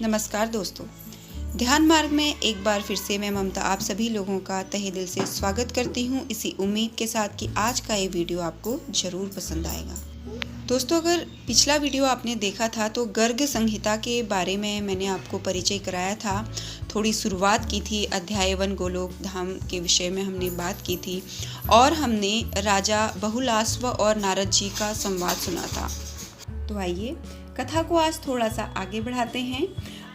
नमस्कार दोस्तों, ध्यान मार्ग में एक बार फिर से मैं ममता आप सभी लोगों का तहे दिल से स्वागत करती हूँ, इसी उम्मीद के साथ कि आज का ये वीडियो आपको ज़रूर पसंद आएगा। दोस्तों, अगर पिछला वीडियो आपने देखा था तो गर्ग संहिता के बारे में मैंने आपको परिचय कराया था, थोड़ी शुरुआत की थी। अध्याय 1 गोलोक धाम के विषय में हमने बात की थी और हमने राजा बहुलास्व और नारद जी का संवाद सुना था। तो आइए कथा को आज थोड़ा सा आगे बढ़ाते हैं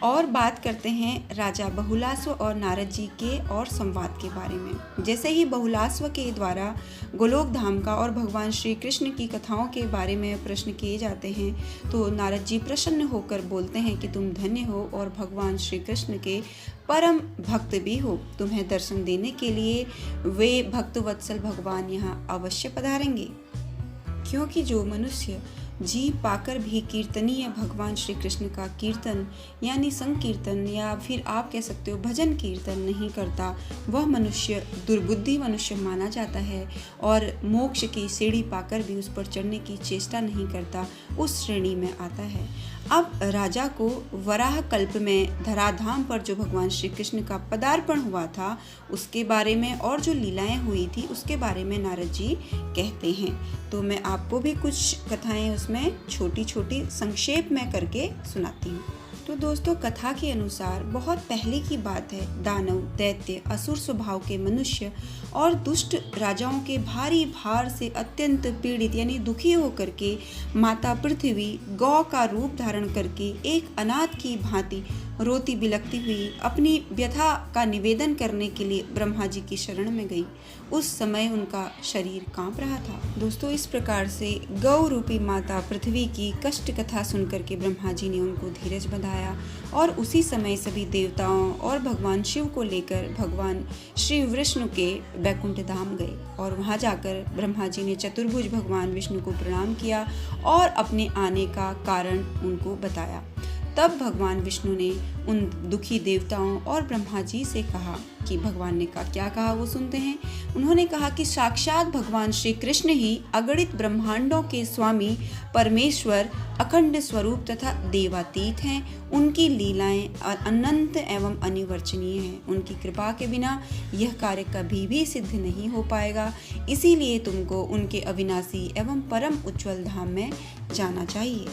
और बात करते हैं राजा बहुलास्व और नारद जी के और संवाद के बारे में। जैसे ही बहुलास्व के द्वारा गोलोक धाम का और भगवान श्री कृष्ण की कथाओं के बारे में प्रश्न किए जाते हैं तो नारद जी प्रसन्न होकर बोलते हैं कि तुम धन्य हो और भगवान श्री कृष्ण के परम भक्त भी हो। तुम्हें दर्शन देने के लिए वे भक्तवत्सल भगवान यहाँ अवश्य पधारेंगे, क्योंकि जो मनुष्य जी पाकर भी कीर्तनीय भगवान श्री कृष्ण का कीर्तन यानी संकीर्तन या फिर आप कह सकते हो भजन कीर्तन नहीं करता, वह मनुष्य दुर्बुद्धि मनुष्य माना जाता है और मोक्ष की सीढ़ी पाकर भी उस पर चढ़ने की चेष्टा नहीं करता, उस श्रेणी में आता है। अब राजा को वराह कल्प में धराधाम पर जो भगवान श्री कृष्ण का पदार्पण हुआ था उसके बारे में और जो लीलाएं हुई थी उसके बारे में नारद जी कहते हैं। तो मैं आपको भी कुछ कथाएं उसमें छोटी छोटी संक्षेप में करके सुनाती हूँ। तो दोस्तों, कथा के अनुसार बहुत पहले की बात है। दानव, दैत्य, असुर स्वभाव के मनुष्य और दुष्ट राजाओं के भारी भार से अत्यंत पीड़ित यानी दुखी होकर के माता पृथ्वी गौ का रूप धारण करके एक अनाथ की भांति रोती बिलखती हुई अपनी व्यथा का निवेदन करने के लिए ब्रह्मा जी की शरण में गई। उस समय उनका शरीर कांप रहा था। दोस्तों, इस प्रकार से गौ रूपी माता पृथ्वी की कष्ट कथा सुनकर के ब्रह्मा जी ने उनको धीरज बंधाया और उसी समय सभी देवताओं और भगवान शिव को लेकर भगवान श्री विष्णु के बैकुंठ धाम गए और वहां जाकर ब्रह्मा जी ने चतुर्भुज भगवान विष्णु को प्रणाम किया और अपने आने का कारण उनको बताया। तब भगवान विष्णु ने उन दुखी देवताओं और ब्रह्मा जी से कहा कि भगवान ने क्या कहा वो सुनते हैं। उन्होंने कहा कि साक्षात भगवान श्री कृष्ण ही अगणित ब्रह्मांडों के स्वामी परमेश्वर अखंड स्वरूप तथा देवातीत हैं। उनकी लीलाएं अनंत एवं अनिवर्चनीय हैं। उनकी कृपा के बिना यह कार्य कभी भी सिद्ध नहीं हो पाएगा। इसीलिए तुमको उनके अविनाशी एवं परम उज्ज्वल धाम में जाना चाहिए।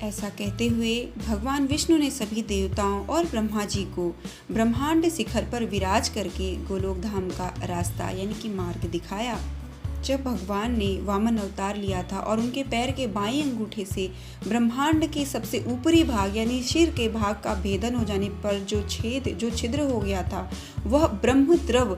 ऐसा कहते हुए भगवान विष्णु ने सभी देवताओं और ब्रह्मा जी को ब्रह्मांड शिखर पर विराज करके गोलोक धाम का रास्ता यानी कि मार्ग दिखाया। जब भगवान ने वामन अवतार लिया था और उनके पैर के बाएं अंगूठे से ब्रह्मांड के सबसे ऊपरी भाग यानी सिर के भाग का भेदन हो जाने पर जो छिद्र हो गया था वह ब्रह्म द्रव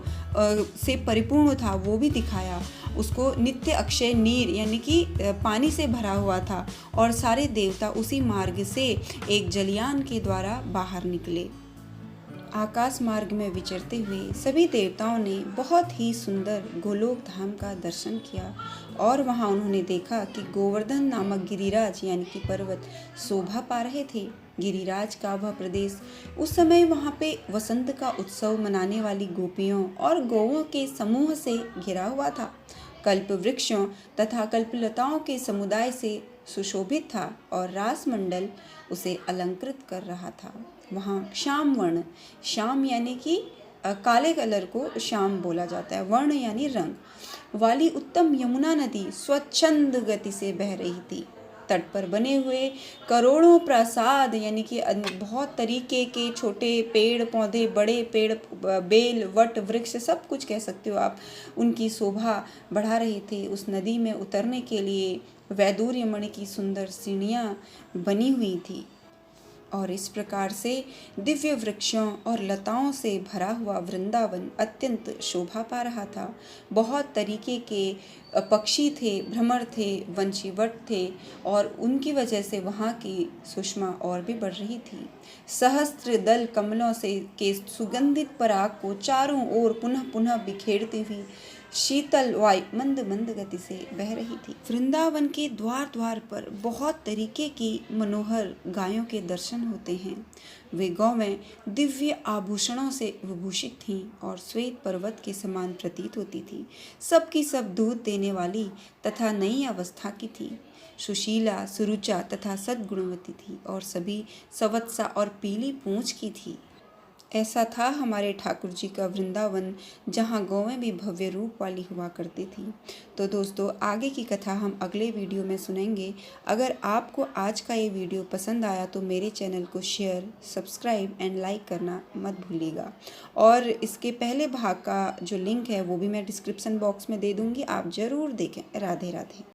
से परिपूर्ण था, वो भी दिखाया। उसको नित्य अक्षय नीर यानी कि पानी से भरा हुआ था और सारे देवता उसी मार्ग से एक जलयान के द्वारा बाहर निकले। आकाश मार्ग में विचरते हुए सभी देवताओं ने बहुत ही सुंदर गोलोक धाम का दर्शन किया और वहां उन्होंने देखा कि गोवर्धन नामक गिरिराज यानी कि पर्वत शोभा पा रहे थे। गिरिराज का वह प्रदेश उस समय वहां पे वसंत का उत्सव मनाने वाली गोपियों और गौओं के समूह से घिरा हुआ था। कल्प वृक्षों तथा कल्पलताओं के समुदाय से सुशोभित था और रास मंडल उसे अलंकृत कर रहा था। वहाँ श्याम वर्ण, श्याम यानी कि काले कलर को श्याम बोला जाता है, वर्ण यानी रंग वाली उत्तम यमुना नदी स्वच्छंद गति से बह रही थी। तट पर बने हुए करोड़ों प्रासाद यानी कि बहुत तरीके के छोटे पेड़ पौधे, बड़े पेड़, बेल, वट, वृक्ष, सब कुछ कह सकते हो आप, उनकी शोभा बढ़ा रहे थे। उस नदी में उतरने के लिए वैदूर्य मणि की सुंदर सीढ़ियाँ बनी हुई थी और इस प्रकार से दिव्य वृक्षों और लताओं से भरा हुआ वृंदावन अत्यंत शोभा पा रहा था। बहुत तरीके के पक्षी थे, भ्रमर थे, वंशीवट थे और उनकी वजह से वहाँ की सुषमा और भी बढ़ रही थी। सहस्त्र दल कमलों से के सुगंधित पराग को चारों ओर पुनः पुनः बिखेरती हुई शीतल वायु मंद मंद गति से बह रही थी। वृंदावन के द्वार द्वार पर बहुत तरीके की मनोहर गायों के दर्शन होते हैं। वे गौवें दिव्य आभूषणों से विभूषित थीं और श्वेत पर्वत के समान प्रतीत होती थी। सबकी सब दूध देने वाली तथा नई अवस्था की थी। सुशीला, सुरुचा तथा सद्गुणवती थी और सभी सवत्सा और पीली पूंछ की थी। ऐसा था हमारे ठाकुर जी का वृंदावन, जहाँ गौवें भी भव्य रूप वाली हुआ करती थी। तो दोस्तों, आगे की कथा हम अगले वीडियो में सुनेंगे। अगर आपको आज का ये वीडियो पसंद आया तो मेरे चैनल को शेयर, सब्सक्राइब एंड लाइक करना मत भूलिएगा। और इसके पहले भाग का जो लिंक है वो भी मैं डिस्क्रिप्शन बॉक्स में दे दूँगी, आप ज़रूर देखें। राधे राधे।